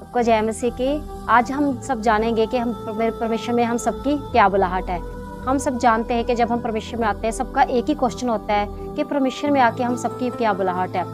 को जय मसीह की। आज हम सब जानेंगे कि हम परमेश्वर में हम सबकी क्या बुलाहट है। हम सब जानते हैं कि जब हम परमेश्वर में आते हैं सबका एक ही क्वेश्चन होता है कि परमेश्वर में आके हम सबकी क्या बुलाहट है।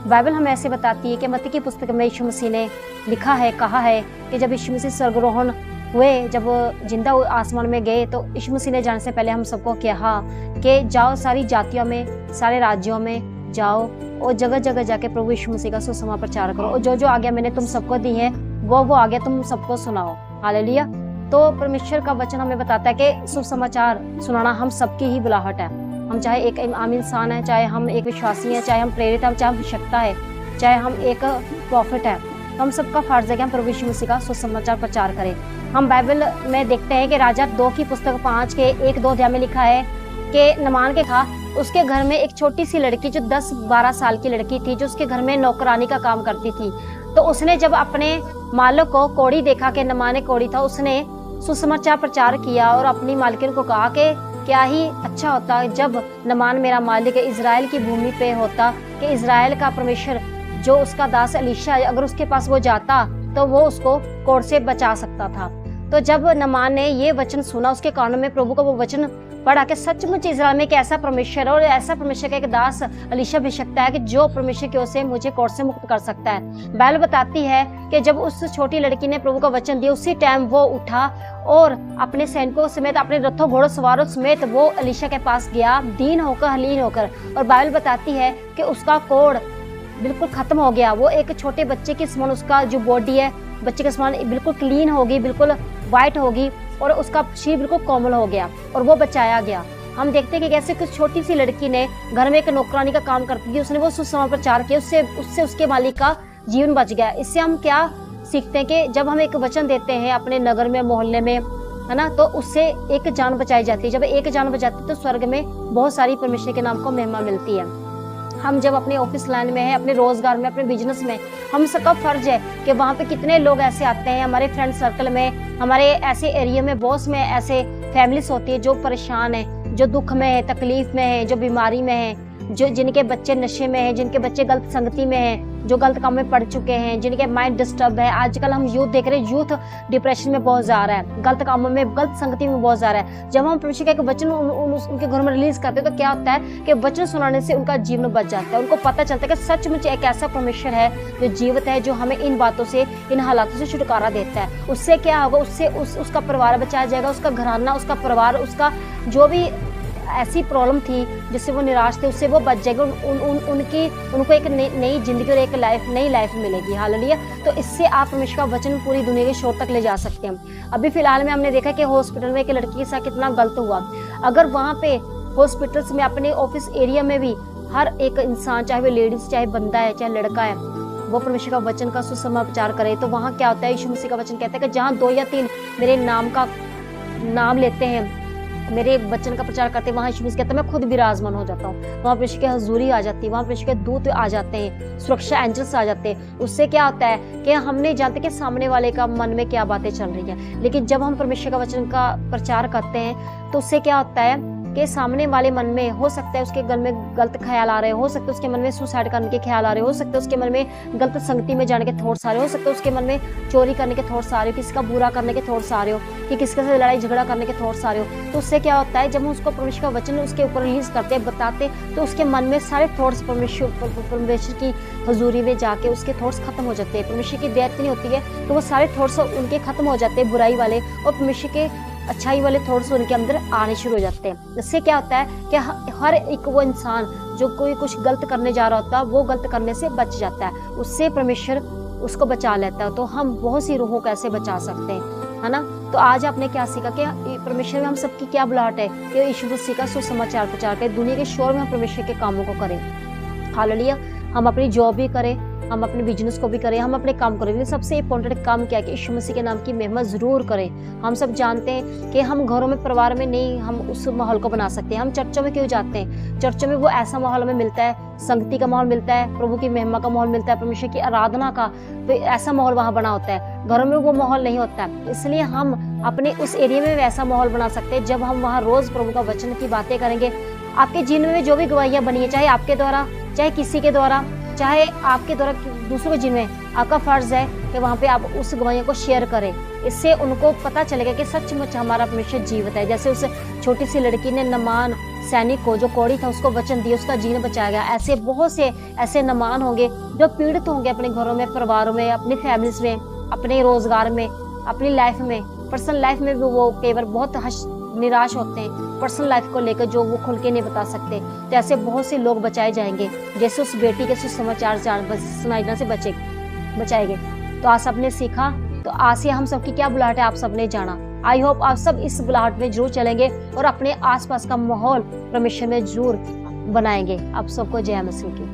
बाइबल हमें ऐसे बताती है कि मत्ती की पुस्तक में यीशु मसीह ने लिखा है, कहा है कि जब यीशु मसीह स्वर्गारोहण हुए, जब जिंदा आसमान में गए, तो यीशु मसीह ने जाने से पहले हम सबको कहा कि जाओ सारी जातियों में, सारे राज्यों में जाओ और जगह जगह जाके प्रभु यीशु मसीह का सुसमाचार प्रचार करो और जो जो आज्ञा मैंने तुम सबको दी है वो आज्ञा तुम सबको सुनाओ। हालेलुया। तो परमेश्वर का वचन हमें बताता है कि सुसमाचार सुनाना हम सबकी ही बुलाहट है। हम चाहे एक आम इंसान है, चाहे हम एक विश्वासी है, चाहे हम प्रेरित है, चाहे हम अभिषिक्त है, चाहे हम एक प्रॉफिट है, हम सबका फर्ज है कि हम प्रभु यीशु मसीह का सुसमाचार प्रचार करें। हम बाइबल में देखते हैं कि राजा 2 की पुस्तक 5 के 1-2 अध्याय में लिखा है कि नमान के था उसके घर में एक छोटी सी लड़की जो 10-12 साल की लड़की थी, जो उसके घर में नौकरानी का काम करती थी। तो उसने जब अपने मालिक को कोढ़ी देखा कि नमान कोढ़ी था, उसने सुसमाचार प्रचार किया और अपनी मालकिन को कहा कि क्या ही अच्छा होता जब नमान मेरा मालिक इजराइल की भूमि पे होता, कि इजराइल का परमेश्वर जो उसका दास एलीशा अगर उसके पास वो जाता तो वो उसको कोढ़ से बचा सकता था। तो जब नमान ने ये वचन सुना, उसके कानों में प्रभु का वो वचन पढ़ा कि सचमुच इजराइल में एक ऐसा परमेश्वर है और ऐसा परमेश्वर का एक दास एलीशा अभिषिक्त है कि जो परमेश्वर की ओर से मुझे कोढ़ से मुक्त कर सकता है। बाइबल बताती है कि जब उस छोटी लड़की ने प्रभु का वचन दिया, उसी टाइम वो उठा और अपने सैनिकों समेत, अपने रथों घोड़ों सवारों समेत वो एलीशा के पास गया, दीन होकर, हलीन होकर। और बाइबल बताती है कि उसका कोढ़ बिल्कुल खत्म हो गया। वो एक छोटे बच्चे के समान उसका जो बॉडी है, बच्चे के समान बिल्कुल क्लीन होगी, बिल्कुल व्हाइट होगी और उसका शरीर बिल्कुल कोमल हो गया और वो बचाया गया। हम देखते हैं कि कैसे कुछ छोटी सी लड़की ने घर में एक नौकरानी का काम करती थी, उसने वो सुसमाचार प्रचार किया, उससे उसके मालिक का जीवन बच गया। इससे हम क्या सीखते हैं कि जब हम एक वचन देते हैं अपने नगर में, मोहल्ले में, है ना, तो उससे एक जान बचाई जाती है। जब एक जान बचाती है तो स्वर्ग में बहुत सारी परमेश्वर के नाम को महिमा मिलती है। हम जब अपने ऑफिस लाइन में है, अपने रोजगार में, अपने बिजनेस में, हम सबका फर्ज है कि वहाँ पे कितने लोग ऐसे आते हैं, हमारे फ्रेंड सर्कल में, हमारे ऐसे एरिया में, बॉस में ऐसे फैमिलीज होती है जो परेशान है, जो दुख में है, तकलीफ में है, जो बीमारी में है, जो जिनके बच्चे नशे में है, जिनके बच्चे गलत संगति में है, जो गलत काम में पड़ चुके हैं, जिनके माइंड डिस्टर्ब है। आजकल हम यूथ देख रहे हैं, यूथ डिप्रेशन में बहुत जा रहा है, गलत कामों में, गलत संगति में बहुत जा रहा है। जब हम परमेश्वर का एक वचन उनके घर में रिलीज करते हैं तो क्या होता है कि वचन सुनाने से उनका जीवन बच जाता है। उनको पता चलता है कि सचमुच एक ऐसा परमेश्वर है जो जीवित है, जो हमें इन बातों से, इन हालातों से छुटकारा देता है। उससे क्या होगा, उससे उसका परिवार बचाया जाएगा, उसका घराना, उसका परिवार, उसका जो भी ऐसी प्रॉब्लम थी जिससे वो निराश थे, उससे वो बच जाएगा। उनको एक नई जिंदगी और एक नई लाइफ मिलेगी। हालेलुया। तो इससे आप परमेश्वर का वचन पूरी दुनिया के शोर तक ले जा सकते हैं। अभी फिलहाल में हमने देखा कि हॉस्पिटल में एक लड़की के साथ कितना गलत हुआ। अगर वहाँ पे हॉस्पिटल्स में, अपने ऑफिस एरिया में भी हर एक इंसान, चाहे वो लेडीज, चाहे बंदा है, चाहे लड़का है, वो परमेश्वर का वचन का सुसमाचार प्रचार करे, तो वहाँ क्या होता है, यीशु मसीह का वचन कहता है कि जहाँ 2 या 3 मेरे नाम लेते हैं, मेरे वचन का प्रचार करते हैं, वहाँ यीशु मसीह कहता है मैं खुद विराजमान हो जाता हूँ। वहाँ परमेश्वर की हजूरी आ जाती है, वहाँ परमेश्वर के दूत आ जाते हैं, सुरक्षा एंजल्स आ जाते हैं। उससे क्या होता है कि हम नहीं जानते कि सामने वाले का मन में क्या बातें चल रही हैं, लेकिन जब हम परमेश्वर का वचन का प्रचार करते हैं तो उससे क्या होता है कि सामने वाले मन में, हो सकता है उसके घर में गलत ख्याल आ रहे हो सकता है उसके मन में सुसाइड करने के ख्याल आ रहे हो सकता है उसके मन में गलत संगति में जाने के थॉट्स आ रहे हो सकता है उसके मन में चोरी करने के थॉट्स आ रहे हो, किसी का बुरा करने के थॉट्स आ रहे हो, कि किसी से लड़ाई झगड़ा करने के थॉट्स आ रहे हो। तो उससे क्या होता है, जब हम उसको परमेश्वर का वचन उसके ऊपर रिलीज करते हैं, बताते, तो उसके मन में सारे थॉट्स परमेश्वर की हजूरी में जाके उसके थॉट्स खत्म हो जाते हैं। परमेश्वर की दया इतनी होती है तो वो सारे थॉट्स उनके खत्म हो जाते हैं, बुराई वाले, और परमेश्वर के अच्छाई वाले थॉट्स उनके अंदर आने शुरू हो जाते हैं। इससे क्या होता है कि हर एक वो इंसान जो कोई कुछ गलत करने जा रहा होता है, वो गलत करने से बच जाता है, उससे परमेश्वर उसको बचा लेता है। तो हम बहुत सी रूहों को कैसे बचा सकते हैं, है ना। तो आज आपने क्या सीखा कि परमेश्वर में हम सबकी क्या बुलाहट है कि यीशु मसीह का सुसमाचार प्रचार करें, दुनिया के शोर में हम परमेश्वर के कामों को करें। हालेलुया। हम अपनी जॉब भी करें, हम अपने बिजनेस को भी करें, हम अपने काम करें, लेकिन सबसे इंपॉर्टेंट काम क्या है कि यीशु मसीह के नाम की महिमा जरूर करें। हम सब जानते हैं कि हम घरों में, परिवार में नहीं हम उस माहौल को बना सकते हैं। हम चर्चों में क्यों जाते हैं, चर्चों में वो ऐसा माहौल हमें मिलता है, संगति का माहौल मिलता है, प्रभु की महिमा का माहौल मिलता है, परमेश्वर की आराधना का, तो ऐसा माहौल वहाँ बना होता है। घरों में वो माहौल नहीं होता है, इसलिए हम अपने उस एरिया में वैसा माहौल बना सकते हैं जब हम वहाँ रोज प्रभु का वचन की बातें करेंगे। आपके जीवन में जो भी गवाहियाँ बनी है, चाहे आपके द्वारा, चाहे किसी के द्वारा, चाहे आपके द्वारा दूसरों को जिनमें आपका फर्ज है कि वहाँ पे आप उस गवाहियों को शेयर करें। इससे उनको पता चलेगा कि सचमुच हमारा परमेश्वर जीवित है। जैसे उस छोटी सी लड़की ने नमान सैनिक को, जो कौड़ी था, उसको वचन दिया, उसका जीवन बचाया गया। ऐसे बहुत से ऐसे नमान होंगे जो पीड़ित होंगे अपने घरों में, परिवारों में, अपनी फैमिलीज में, अपने रोजगार में, अपनी लाइफ में, पर्सनल लाइफ में भी वो कई बार बहुत निराश होते हैं पर्सनल लाइफ को लेकर, जो वो खुल के नहीं बता सकते। तो ऐसे बहुत से लोग बचाए जाएंगे, जैसे उस बेटी के सुसमाचार सुनाइना से बचाए गए। तो आज सबने सीखा, तो आज से हम सबकी क्या बुलाहट है आप सबने जाना। आई होप आप सब इस बुलाहट में जरूर चलेंगे और अपने आसपास का माहौल परमेश्वर में जरूर बनाएंगे। आप सबको जय मसीह की।